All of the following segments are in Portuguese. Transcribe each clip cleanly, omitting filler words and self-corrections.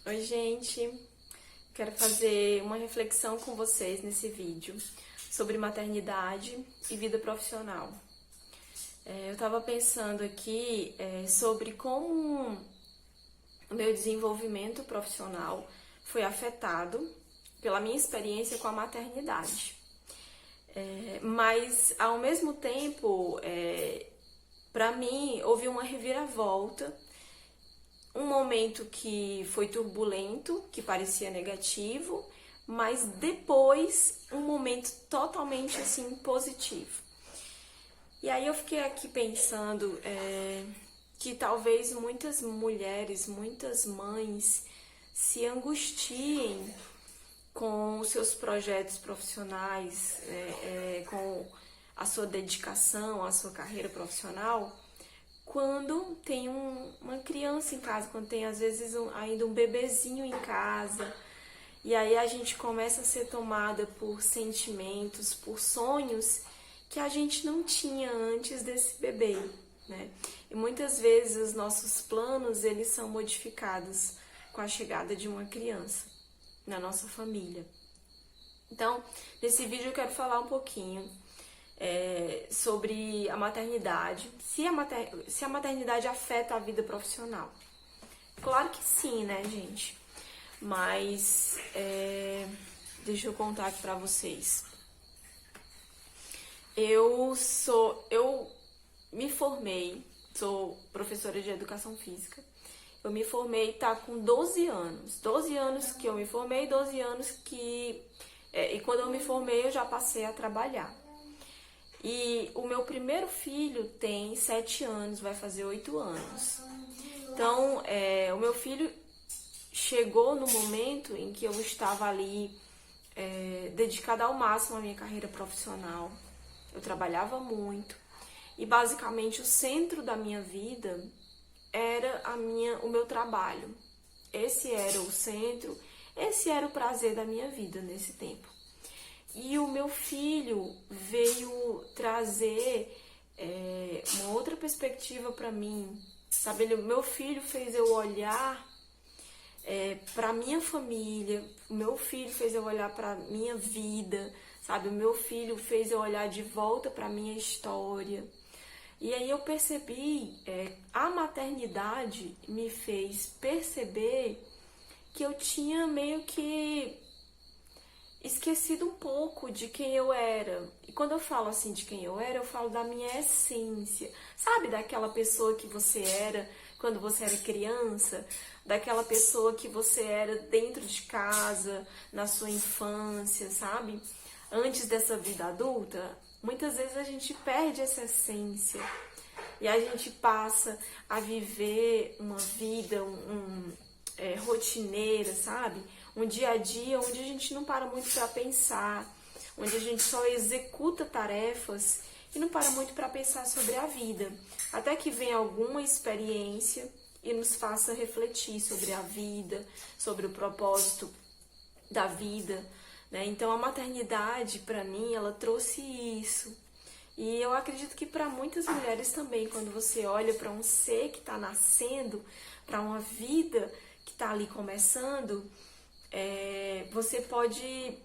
Oi, gente! Quero fazer uma reflexão com vocês nesse vídeo sobre maternidade e vida profissional. Eu estava pensando aqui sobre como o meu desenvolvimento profissional foi afetado pela minha experiência com a maternidade. Mas, ao mesmo tempo, para mim, houve uma reviravolta, um momento que foi turbulento, que parecia negativo, mas depois um momento totalmente assim positivo. E aí eu fiquei aqui pensando que talvez muitas mulheres, muitas mães se angustiem com os seus projetos profissionais, com a sua dedicação, a sua carreira profissional, quando tem uma criança em casa, quando tem às vezes ainda um bebezinho em casa, e aí a gente começa a ser tomada por sentimentos, por sonhos que a gente não tinha antes desse bebê, né? E muitas vezes os nossos planos, eles são modificados com a chegada de uma criança na nossa família. Então, nesse vídeo eu quero falar um pouquinho sobre a maternidade, se a maternidade afeta a vida profissional. Claro que sim, né, gente? Mas deixa eu contar aqui pra vocês. Eu me formei, sou professora de educação física. Eu me formei, tá com 12 anos. 12 anos que eu me formei, 12 anos que... e quando eu me formei, eu já passei a trabalhar. E o meu primeiro filho tem 7 anos, vai fazer 8 anos. Então, o meu filho chegou no momento em que eu estava ali dedicada ao máximo à minha carreira profissional. Eu trabalhava muito. E basicamente o centro da minha vida era o meu trabalho. Esse era o centro, esse era o prazer da minha vida nesse tempo. E o meu filho veio trazer uma outra perspectiva para mim, sabe? Meu filho fez eu olhar para minha família, o meu filho fez eu olhar para minha vida, sabe? O meu filho fez eu olhar de volta para minha história. E aí eu percebi, a maternidade me fez perceber que eu tinha meio que esquecido um pouco de quem eu era. E quando eu falo assim de quem eu era, eu falo da minha essência. Sabe, daquela pessoa que você era quando você era criança? Daquela pessoa que você era dentro de casa, na sua infância, sabe? Antes dessa vida adulta, muitas vezes a gente perde essa essência. E a gente passa a viver uma vida rotineira, sabe? Um dia a dia onde a gente não para muito para pensar, onde a gente só executa tarefas e não para muito para pensar sobre a vida. Até que venha alguma experiência e nos faça refletir sobre a vida, sobre o propósito da vida, né? Então a maternidade, para mim, ela trouxe isso. E eu acredito que para muitas mulheres também, quando você olha para um ser que está nascendo, para uma vida que está ali começando, você pode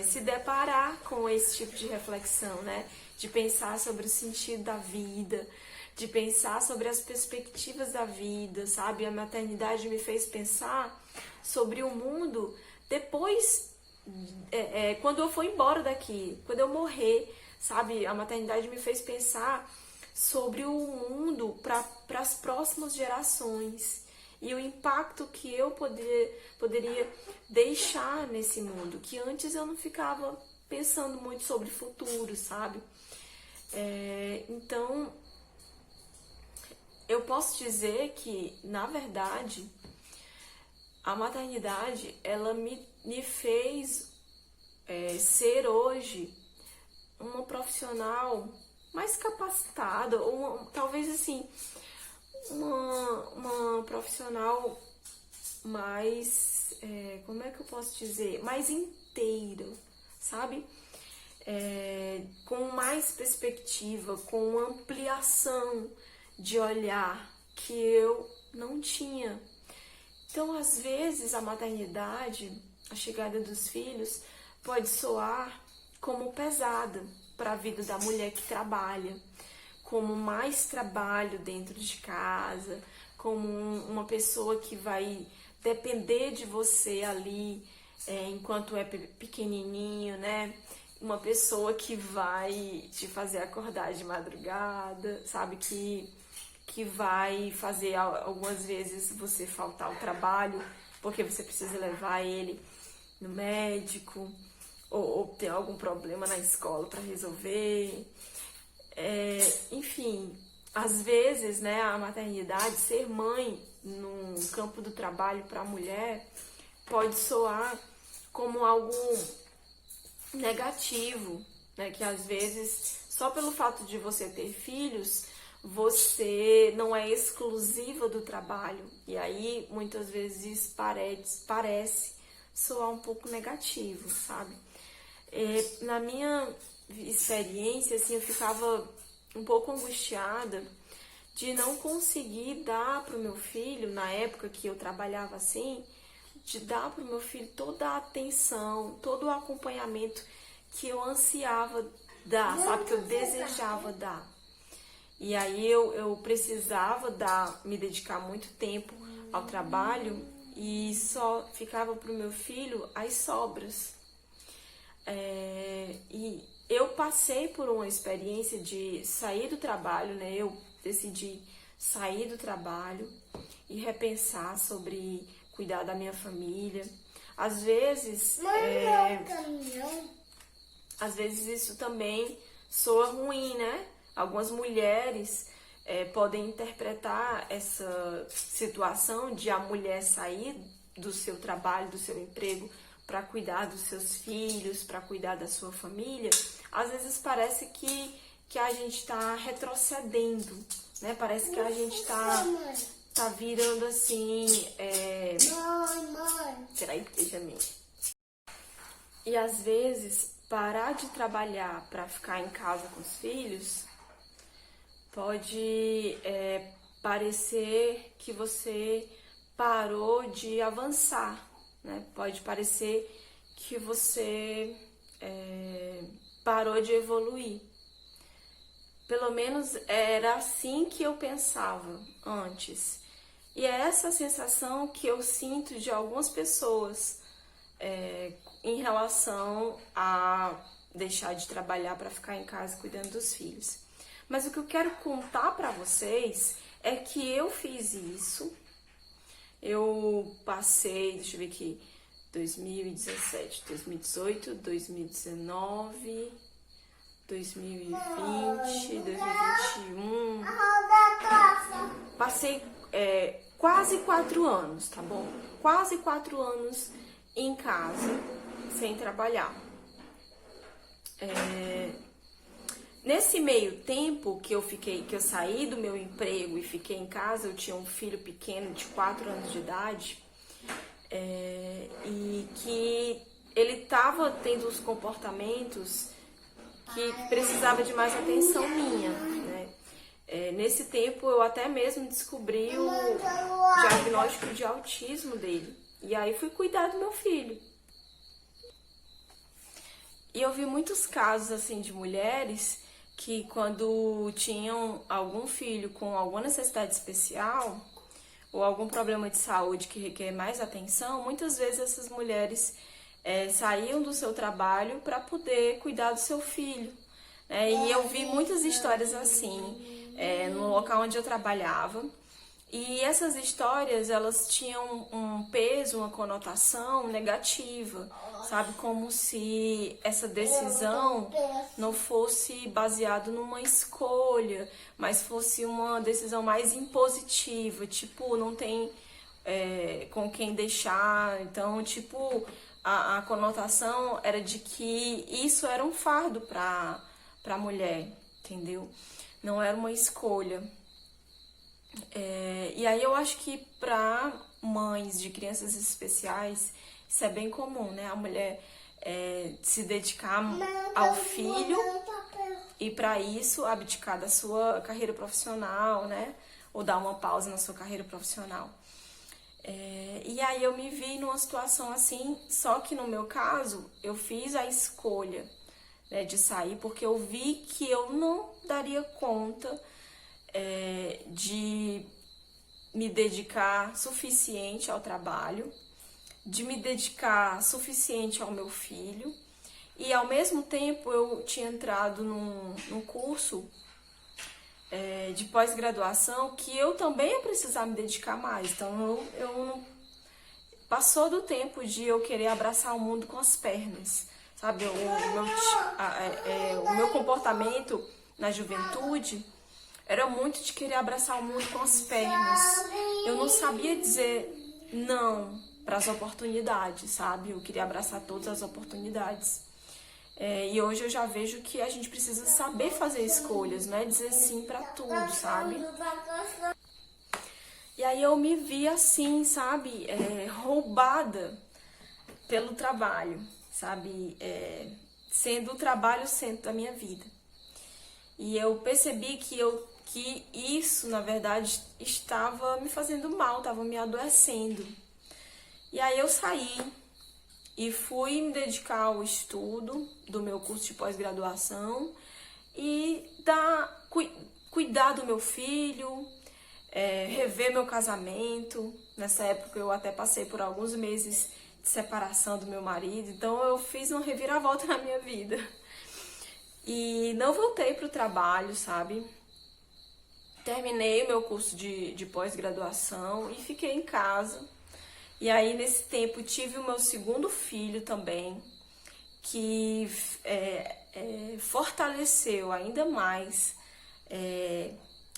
se deparar com esse tipo de reflexão, né? De pensar sobre o sentido da vida, de pensar sobre as perspectivas da vida, sabe? A maternidade me fez pensar sobre o mundo depois, quando eu for embora daqui, quando eu morrer, sabe? A maternidade me fez pensar sobre o mundo para as próximas gerações e o impacto que eu poderia deixar nesse mundo, que antes eu não ficava pensando muito sobre o futuro, sabe? Então, eu posso dizer que, na verdade, a maternidade, ela me fez ser hoje uma profissional mais capacitada, ou talvez assim, uma profissional mais, como é que eu posso dizer, mais inteira, sabe? Com mais perspectiva, com ampliação de olhar que eu não tinha. Então, às vezes, a maternidade, a chegada dos filhos, pode soar como pesada para a vida da mulher que trabalha, como mais trabalho dentro de casa, como uma pessoa que vai depender de você ali enquanto é pequenininho, né? Uma pessoa que vai te fazer acordar de madrugada, sabe? Que vai fazer algumas vezes você faltar ao trabalho porque você precisa levar ele no médico ou ter algum problema na escola para resolver. Enfim, às vezes, né, a maternidade, ser mãe no campo do trabalho para a mulher pode soar como algo negativo, né, que às vezes, só pelo fato de você ter filhos, você não é exclusiva do trabalho. E aí, muitas vezes, parece soar um pouco negativo, sabe? Na minha experiência, assim, eu ficava um pouco angustiada de não conseguir dar para o meu filho, na época que eu trabalhava assim, de dar para o meu filho toda a atenção, todo o acompanhamento que eu ansiava dar, sabe? Que eu desejava dar. E aí eu precisava me dedicar muito tempo ao trabalho e só ficava para o meu filho as sobras. E eu passei por uma experiência de sair do trabalho, né? Eu decidi sair do trabalho e repensar sobre cuidar da minha família. Às vezes isso também soa ruim, né? Algumas mulheres podem interpretar essa situação de a mulher sair do seu trabalho, do seu emprego, para cuidar dos seus filhos, para cuidar da sua família. Às vezes parece que a gente está retrocedendo, né? Parece que a gente tá virando assim... Peraí, Benjamin. E às vezes parar de trabalhar para ficar em casa com os filhos pode parecer que você parou de avançar, né? Pode parecer que você parou de evoluir. Pelo menos era assim que eu pensava antes. E é essa sensação que eu sinto de algumas pessoas em relação a deixar de trabalhar para ficar em casa cuidando dos filhos. Mas o que eu quero contar para vocês é que eu fiz isso. Eu passei, deixa eu ver aqui, 2017, 2018, 2019, 2020, 2021. Passei quase 4 anos, tá bom? Quase 4 anos em casa, sem trabalhar. Nesse meio tempo que eu saí do meu emprego e fiquei em casa, eu tinha um filho pequeno de 4 anos de idade, e que ele estava tendo os comportamentos que precisava de mais atenção minha, né? Nesse tempo eu até mesmo descobri o diagnóstico de autismo dele. E aí fui cuidar do meu filho. E eu vi muitos casos assim de mulheres que quando tinham algum filho com alguma necessidade especial ou algum problema de saúde que requer mais atenção, muitas vezes essas mulheres saíam do seu trabalho para poder cuidar do seu filho. E eu vi muitas histórias assim no local onde eu trabalhava. E essas histórias, elas tinham um peso, uma conotação negativa, sabe? Como se essa decisão não fosse baseada numa escolha, mas fosse uma decisão mais impositiva, tipo, não tem com quem deixar. Então, tipo, a conotação era de que isso era um fardo pra mulher, entendeu? Não era uma escolha. E aí eu acho que para mães de crianças especiais, isso é bem comum, né? A mulher se dedicar ao filho e para isso abdicar da sua carreira profissional, né? Ou dar uma pausa na sua carreira profissional. E aí eu me vi numa situação assim, só que no meu caso, eu fiz a escolha, né, de sair, porque eu vi que eu não daria conta de me dedicar suficiente ao trabalho, de me dedicar suficiente ao meu filho, e ao mesmo tempo eu tinha entrado num curso de pós-graduação que eu também ia precisar me dedicar mais. Então eu não passou do tempo de eu querer abraçar o mundo com as pernas, sabe? O meu comportamento na juventude era muito de querer abraçar o mundo com as pernas. Eu não sabia dizer não para as oportunidades, sabe? Eu queria abraçar todas as oportunidades. E hoje eu já vejo que a gente precisa saber fazer escolhas, não é dizer sim para tudo, sabe? E aí eu me vi assim, sabe, roubada pelo trabalho, sabe, sendo o trabalho o centro da minha vida. E eu percebi que isso, na verdade, estava me fazendo mal, estava me adoecendo. E aí eu saí e fui me dedicar ao estudo do meu curso de pós-graduação e cuidar do meu filho, rever meu casamento. Nessa época eu até passei por alguns meses de separação do meu marido, então eu fiz uma reviravolta na minha vida. E não voltei para o trabalho, sabe? Terminei o meu curso de pós-graduação e fiquei em casa. E aí, nesse tempo, tive o meu segundo filho também, que fortaleceu ainda mais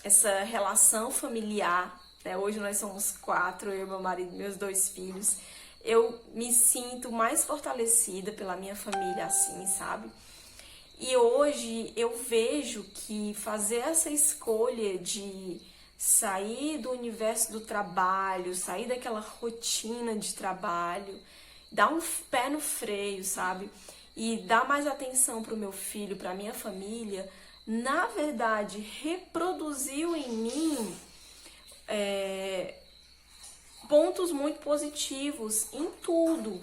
essa relação familiar, né? Hoje nós somos 4, eu, meu marido e meus 2 filhos. Eu me sinto mais fortalecida pela minha família, assim, sabe? E hoje eu vejo que fazer essa escolha de sair do universo do trabalho, sair daquela rotina de trabalho, dar um pé no freio, sabe? E dar mais atenção para o meu filho, para a minha família, na verdade, reproduziu em mim pontos muito positivos em tudo.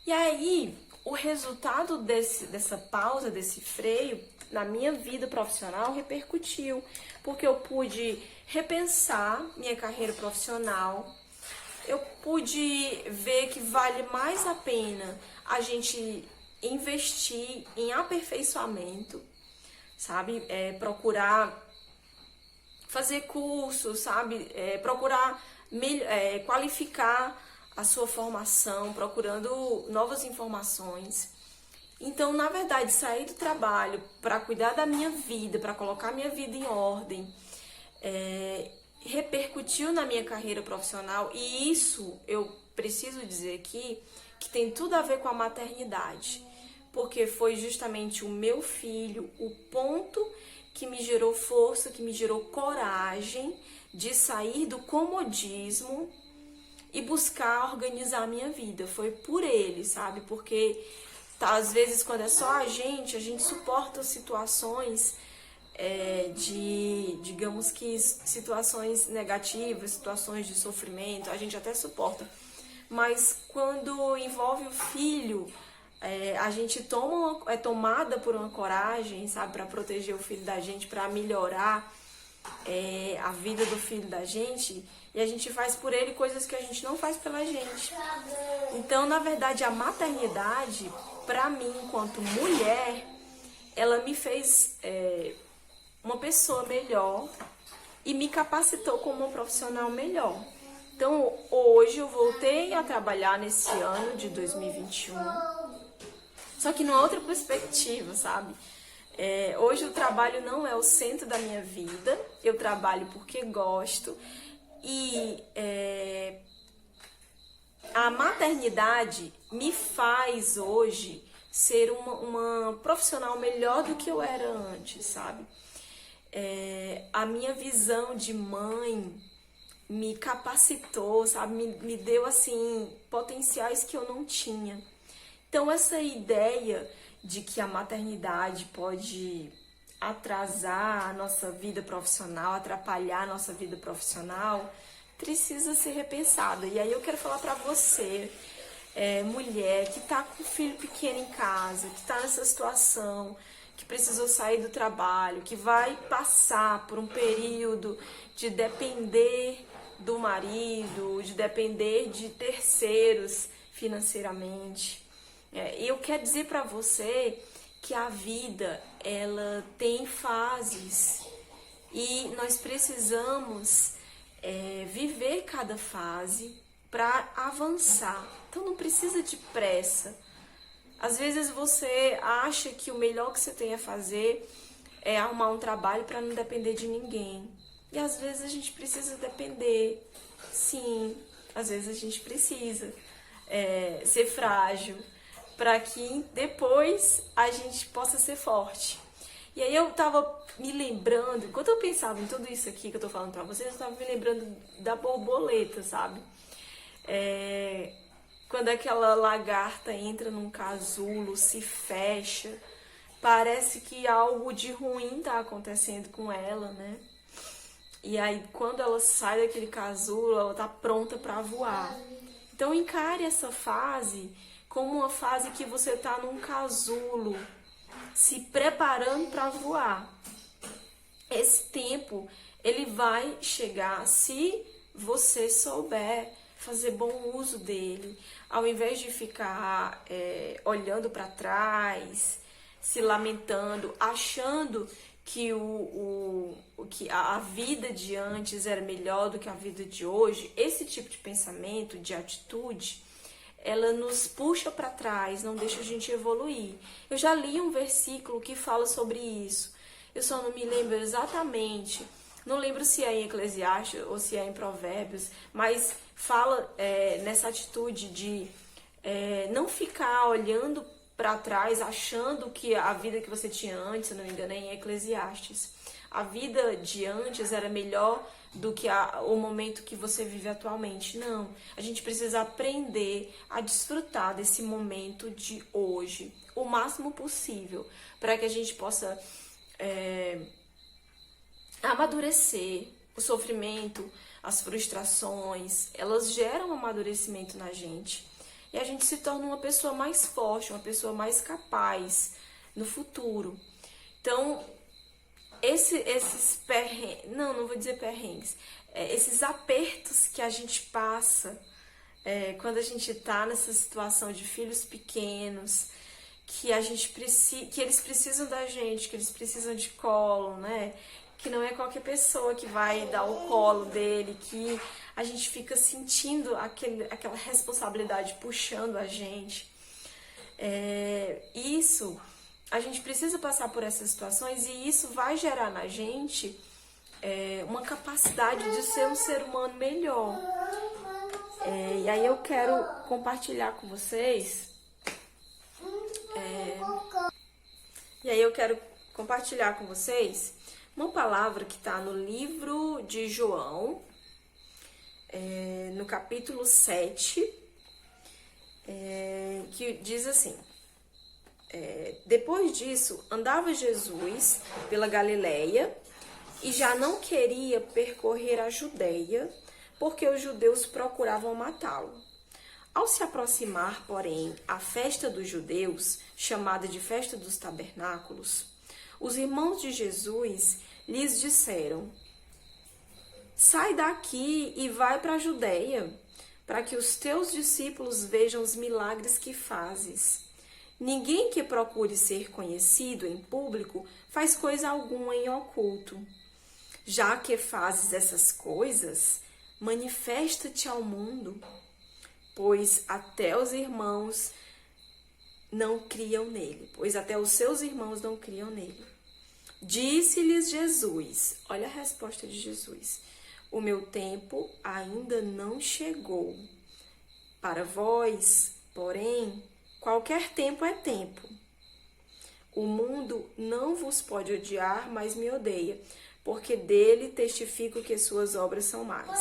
E aí, o resultado dessa pausa, desse freio, na minha vida profissional repercutiu, porque eu pude repensar minha carreira profissional, eu pude ver que vale mais a pena a gente investir em aperfeiçoamento, sabe? Procurar fazer cursos, sabe? Procurar qualificar a sua formação, procurando novas informações. Então, na verdade, sair do trabalho para cuidar da minha vida, para colocar minha vida em ordem, repercutiu na minha carreira profissional, e isso eu preciso dizer aqui que tem tudo a ver com a maternidade, porque foi justamente o meu filho o ponto que me gerou força, que me gerou coragem de sair do comodismo e buscar organizar a minha vida. Foi por ele, sabe? Porque às vezes quando é só a gente suporta situações digamos que situações negativas, situações de sofrimento, a gente até suporta. Mas quando envolve o filho, a gente é tomada por uma coragem, sabe, para proteger o filho da gente, para melhorar a vida do filho da gente, e a gente faz por ele coisas que a gente não faz pela gente. Então, na verdade, a maternidade, para mim, enquanto mulher, ela me fez uma pessoa melhor e me capacitou como uma profissional melhor. Então, hoje eu voltei a trabalhar nesse ano de 2021, só que numa outra perspectiva, sabe? Hoje o trabalho não é o centro da minha vida, eu trabalho porque gosto, e a maternidade me faz hoje ser uma profissional melhor do que eu era antes, sabe? A minha visão de mãe me capacitou, sabe? Me deu, assim, potenciais que eu não tinha. Então, essa ideia de que a maternidade pode atrasar a nossa vida profissional, atrapalhar a nossa vida profissional, precisa ser repensada. E aí eu quero falar pra você, mulher que tá com filho pequeno em casa, que tá nessa situação, que precisou sair do trabalho, que vai passar por um período de depender do marido, de depender de terceiros financeiramente. E eu quero dizer pra você que a vida, ela tem fases e nós precisamos viver cada fase para avançar. Então não precisa de pressa. Às vezes você acha que o melhor que você tem a fazer é arrumar um trabalho para não depender de ninguém. E às vezes a gente precisa depender. Sim, às vezes a gente precisa ser frágil para que depois a gente possa ser forte. E aí eu tava me lembrando, enquanto eu pensava em tudo isso aqui que eu tô falando pra vocês, eu tava me lembrando da borboleta, sabe? Quando aquela lagarta entra num casulo, se fecha, parece que algo de ruim tá acontecendo com ela, né? E aí quando ela sai daquele casulo, ela tá pronta pra voar. Então encare essa fase como uma fase que você tá num casulo, se preparando para voar. Esse tempo, ele vai chegar se você souber fazer bom uso dele, ao invés de ficar olhando para trás, se lamentando, achando que que a vida de antes era melhor do que a vida de hoje. Esse tipo de pensamento, de atitude, ela nos puxa para trás, não deixa a gente evoluir. Eu já li um versículo que fala sobre isso. Eu só não me lembro exatamente. Não lembro se é em Eclesiastes ou se é em Provérbios, mas fala nessa atitude de não ficar olhando para trás, achando que a vida que você tinha antes, se não me engano, é em Eclesiastes. A vida de antes era melhor do que o momento que você vive atualmente. Não, a gente precisa aprender a desfrutar desse momento de hoje, o máximo possível, para que a gente possa amadurecer. O sofrimento, as frustrações, elas geram amadurecimento na gente. E a gente se torna uma pessoa mais forte, uma pessoa mais capaz no futuro. Então, esses perrengues, não vou dizer perrengues, esses apertos que a gente passa quando a gente tá nessa situação de filhos pequenos, que eles precisam da gente, que eles precisam de colo, né? Que não é qualquer pessoa que vai dar o colo dele, que a gente fica sentindo aquela responsabilidade puxando a gente. A gente precisa passar por essas situações e isso vai gerar na gente uma capacidade de ser um ser humano melhor. E aí eu quero compartilhar com vocês. Uma palavra que está no livro de João, no capítulo 7, que diz assim: depois disso, andava Jesus pela Galileia e já não queria percorrer a Judeia, porque os judeus procuravam matá-lo. Ao se aproximar, porém, a festa dos judeus, chamada de Festa dos Tabernáculos, os irmãos de Jesus lhes disseram: sai daqui e vai para a Judeia, para que os teus discípulos vejam os milagres que fazes. Ninguém que procure ser conhecido em público faz coisa alguma em oculto. Já que fazes essas coisas, manifesta-te ao mundo, pois até os seus irmãos não criam nele. Disse-lhes Jesus, olha a resposta de Jesus: o meu tempo ainda não chegou. Para vós, porém, qualquer tempo é tempo. O mundo não vos pode odiar, mas me odeia, porque dele testifico que suas obras são más.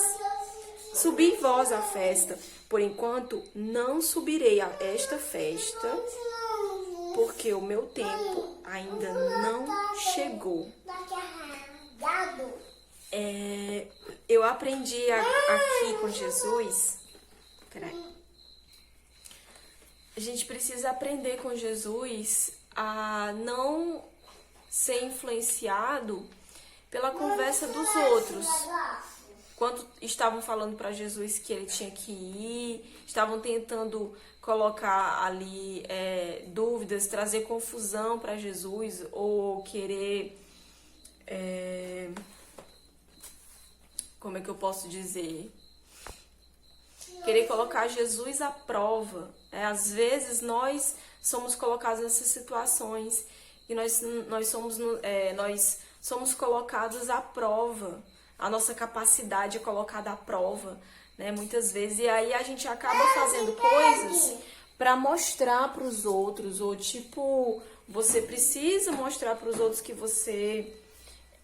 Subi vós à festa, por enquanto não subirei a esta festa, porque o meu tempo ainda não chegou. eu aprendi aqui com Jesus. Peraí. A gente precisa aprender com Jesus a não ser influenciado pela conversa dos outros. Quando estavam falando para Jesus que ele tinha que ir, estavam tentando colocar ali dúvidas, trazer confusão para Jesus, ou querer, como é que eu posso dizer? Querer colocar Jesus à prova. Às vezes nós somos colocados nessas situações e nós somos colocados à prova. A nossa capacidade é colocada à prova, né? Muitas vezes. E aí a gente acaba fazendo coisas para mostrar para os outros, ou tipo, você precisa mostrar para os outros que você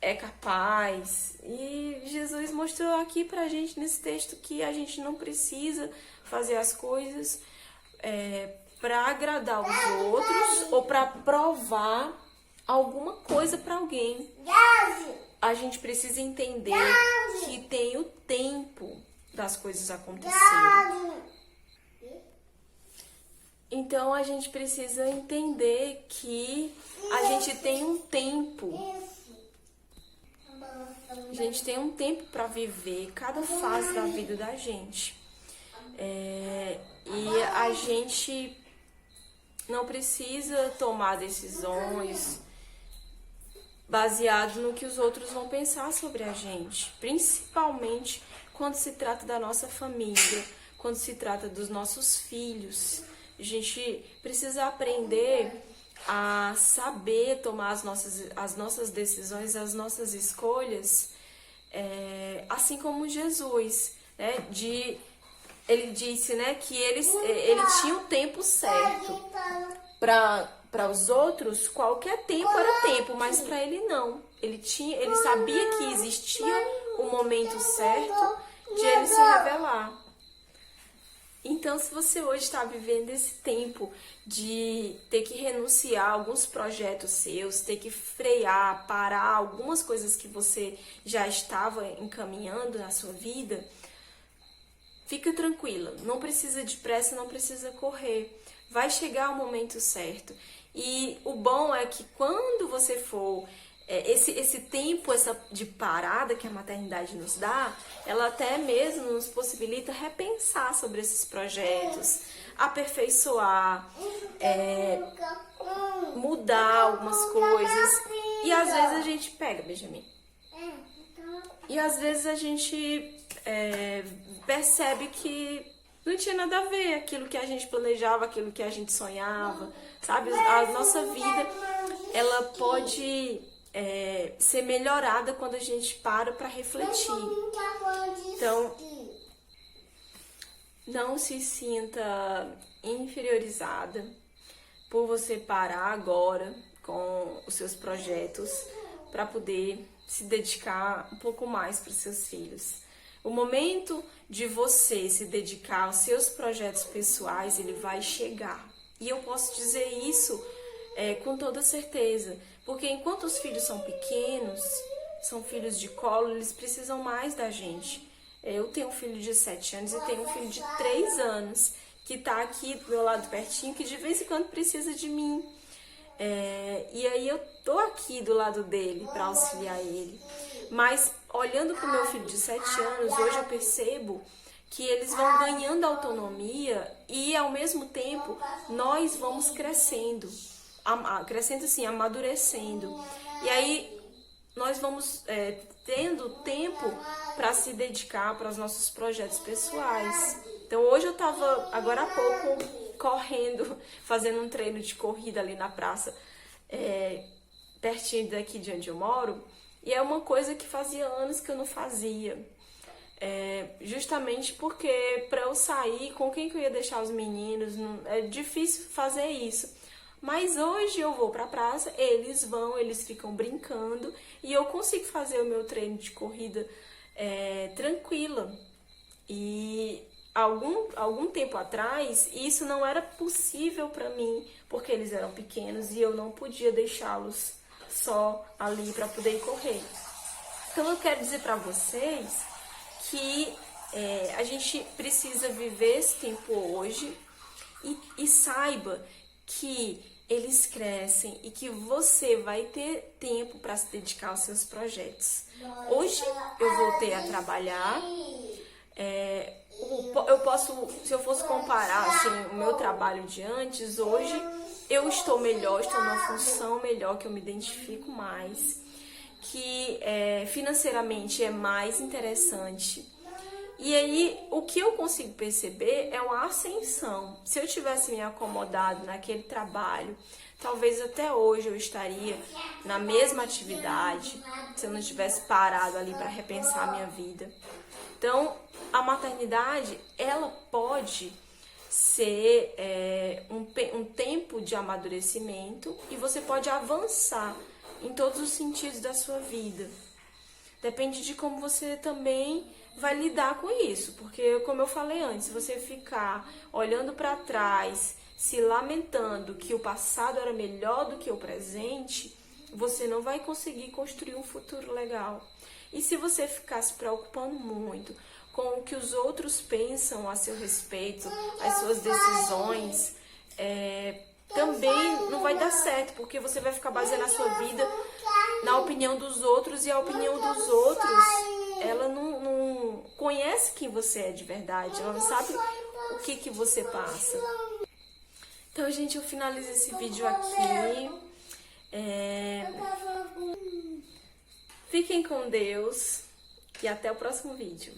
é capaz. E Jesus mostrou aqui pra gente nesse texto que a gente não precisa fazer as coisas para agradar os outros ou para provar alguma coisa para alguém. A gente precisa entender que tem o tempo das coisas acontecerem. Então a gente precisa entender que a gente tem um tempo. A gente tem um tempo para viver cada fase da vida da gente. E a gente não precisa tomar decisões baseado no que os outros vão pensar sobre a gente. Principalmente quando se trata da nossa família, quando se trata dos nossos filhos. A gente precisa aprender a saber tomar as nossas decisões, as nossas escolhas, assim como Jesus, né? Ele disse, né, que ele tinha o tempo certo. Para os outros, qualquer tempo era tempo, mas para ele não. Ele sabia que existia o momento certo de ele se revelar. Então, se você hoje está vivendo esse tempo de ter que renunciar a alguns projetos seus, ter que frear, parar algumas coisas que você já estava encaminhando na sua vida, fica tranquila, não precisa de pressa, não precisa correr. Vai chegar o momento certo. E o bom é que quando você for... Esse tempo de parada que a maternidade nos dá, ela até mesmo nos possibilita repensar sobre esses projetos, aperfeiçoar, mudar algumas coisas. E às vezes a gente pega, Benjamin. E às vezes a gente percebe que não tinha nada a ver aquilo que a gente planejava, aquilo que a gente sonhava, sabe? A nossa vida, ela pode... ser melhorada quando a gente para refletir. Então, não se sinta inferiorizada por você parar agora com os seus projetos para poder se dedicar um pouco mais para os seus filhos. O momento de você se dedicar aos seus projetos pessoais, ele vai chegar. E eu posso dizer isso com toda certeza. Porque enquanto os filhos são pequenos, são filhos de colo, eles precisam mais da gente. Eu tenho um filho de 7 anos e tenho um filho de 3 anos, que tá aqui do meu lado pertinho, que de vez em quando precisa de mim. E aí eu tô aqui do lado dele para auxiliar ele. Mas olhando pro meu filho de 7 anos, hoje eu percebo que eles vão ganhando autonomia e ao mesmo tempo nós vamos crescendo. Crescendo assim, amadurecendo. E aí nós vamos tendo tempo para se dedicar para os nossos projetos pessoais. Então hoje eu estava agora há pouco correndo, fazendo um treino de corrida ali na praça, pertinho daqui de onde eu moro, e é uma coisa que fazia anos que eu não fazia. Justamente porque para eu sair, com quem que eu ia deixar os meninos, é difícil fazer isso. Mas hoje eu vou pra praça, eles ficam brincando e eu consigo fazer o meu treino de corrida tranquila. E algum tempo atrás, isso não era possível pra mim, porque eles eram pequenos e eu não podia deixá-los só ali pra poder correr. Então eu quero dizer pra vocês que a gente precisa viver esse tempo hoje e saiba que eles crescem e que você vai ter tempo para se dedicar aos seus projetos. Hoje eu voltei a trabalhar. Eu posso, se eu fosse comparar assim, o meu trabalho de antes, hoje eu estou melhor, estou numa função melhor, que eu me identifico mais, que financeiramente é mais interessante. E aí, o que eu consigo perceber é uma ascensão. Se eu tivesse me acomodado naquele trabalho, talvez até hoje eu estaria na mesma atividade, se eu não tivesse parado ali para repensar a minha vida. Então, a maternidade, ela pode ser um tempo de amadurecimento e você pode avançar em todos os sentidos da sua vida. Depende de como você também vai lidar com isso, porque como eu falei antes, se você ficar olhando para trás, se lamentando que o passado era melhor do que o presente, você não vai conseguir construir um futuro legal. E se você ficar se preocupando muito com o que os outros pensam a seu respeito, as suas decisões, também não vai dar certo, porque você vai ficar baseando a sua vida na opinião dos outros, e a opinião dos outros, ela não conhece quem você é de verdade, ela não sabe o que você passa. Então, gente, eu finalizo esse vídeo aqui. Fiquem com Deus e até o próximo vídeo.